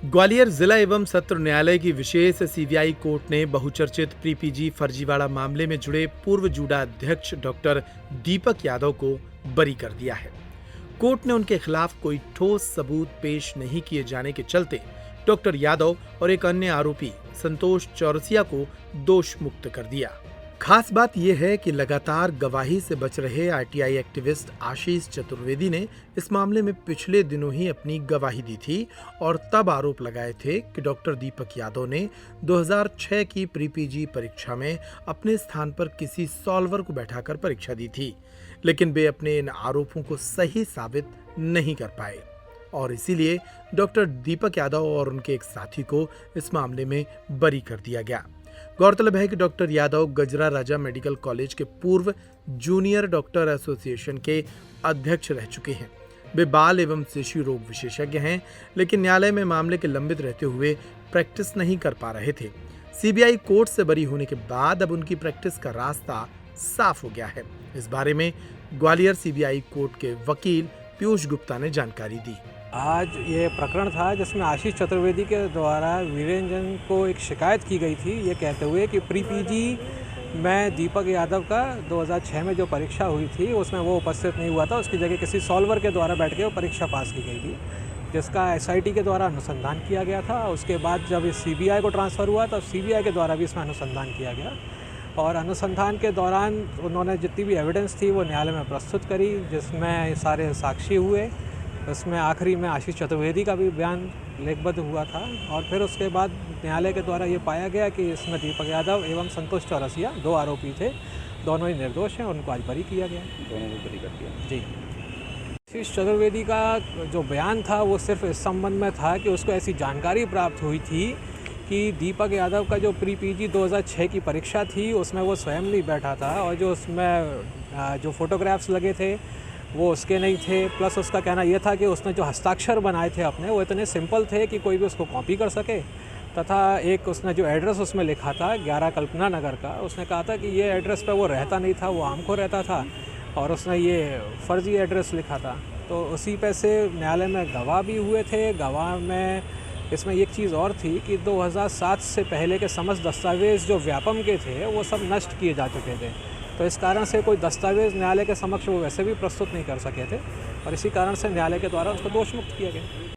ग्वालियर जिला एवं सत्र न्यायालय की विशेष सीबीआई कोर्ट ने बहुचर्चित प्री-पीजी फर्जीवाड़ा मामले में जुड़े पूर्व जूडा अध्यक्ष डॉक्टर दीपक यादव को बरी कर दिया है। कोर्ट ने उनके खिलाफ कोई ठोस सबूत पेश नहीं किए जाने के चलते डॉक्टर यादव और एक अन्य आरोपी संतोष चौरसिया को दोष मुक्त कर दिया। खास बात यह है कि लगातार गवाही से बच रहे आरटीआई एक्टिविस्ट आशीष चतुर्वेदी ने इस मामले में पिछले दिनों ही अपनी गवाही दी थी और तब आरोप लगाए थे कि डॉक्टर दीपक यादव ने 2006 की प्री-पीजी परीक्षा में अपने स्थान पर किसी सॉल्वर को बैठाकर परीक्षा दी थी, लेकिन वे अपने इन आरोपों को सही साबित नहीं कर पाए और इसीलिए डॉक्टर दीपक यादव और उनके एक साथी को इस मामले में बरी कर दिया गया। गौरतलब है कि डॉक्टर यादव गजरा राजा मेडिकल कॉलेज के पूर्व जूनियर डॉक्टर एसोसिएशन के अध्यक्ष रह चुके हैं। वे बाल एवं शिशु रोग विशेषज्ञ हैं, लेकिन न्यायालय में मामले के लंबित रहते हुए प्रैक्टिस नहीं कर पा रहे थे। सीबीआई कोर्ट से बरी होने के बाद अब उनकी प्रैक्टिस का रास्ता साफ हो गया है। इस बारे में ग्वालियर सीबीआई कोर्ट के वकील पीयूष गुप्ता ने जानकारी दी। आज ये प्रकरण था जिसमें आशीष चतुर्वेदी के द्वारा वीरेंद्र को एक शिकायत की गई थी, ये कहते हुए कि प्री-पीजी में दीपक यादव का 2006 में जो परीक्षा हुई थी उसमें वो उपस्थित नहीं हुआ था, उसकी जगह किसी सॉल्वर के द्वारा बैठ के वो परीक्षा पास की गई थी, जिसका एसआईटी के द्वारा अनुसंधान किया गया था। उसके बाद जब सीबीआई को ट्रांसफ़र हुआ तो सीबीआई के द्वारा भी इसमें अनुसंधान किया गया और अनुसंधान के दौरान उन्होंने जितनी भी एविडेंस थी वो न्यायालय में प्रस्तुत करी, जिसमें सारे साक्षी हुए। उसमें आखिरी में आशीष चतुर्वेदी का भी बयान लेखबद्ध हुआ था और फिर उसके बाद न्यायालय के द्वारा ये पाया गया कि इसमें दीपक यादव एवं संतोष चौरसिया दो आरोपी थे, दोनों ही निर्दोष हैं, उनको आज बरी किया गया। दोनों को बरी कर दिया जी। आशीष चतुर्वेदी का जो बयान था वो सिर्फ इस संबंध में था कि उसको ऐसी जानकारी प्राप्त हुई थी कि दीपक यादव का जो प्री-पीजी 2006 की परीक्षा थी उसमें वो स्वयं नहीं बैठा था और जो उसमें जो फोटोग्राफ्स लगे थे वो उसके नहीं थे। प्लस उसका कहना यह था कि उसने जो हस्ताक्षर बनाए थे अपने वो इतने सिंपल थे कि कोई भी उसको कॉपी कर सके, तथा एक उसने जो एड्रेस उसमें लिखा था 11 कल्पना नगर का, उसने कहा था कि ये एड्रेस पे वो रहता नहीं था, वो आमको रहता था और उसने ये फर्जी एड्रेस लिखा था। तो उसी पे से न्यायालय में गवाह भी हुए थे। गवाह में इसमें एक चीज़ और थी कि 2007 से पहले के समस्त दस्तावेज़ जो व्यापम के थे वो सब नष्ट किए जा चुके थे, तो इस कारण से कोई दस्तावेज़ न्यायालय के समक्ष वो वैसे भी प्रस्तुत नहीं कर सके थे और इसी कारण से न्यायालय के द्वारा उसको दोष मुक्त किया गया।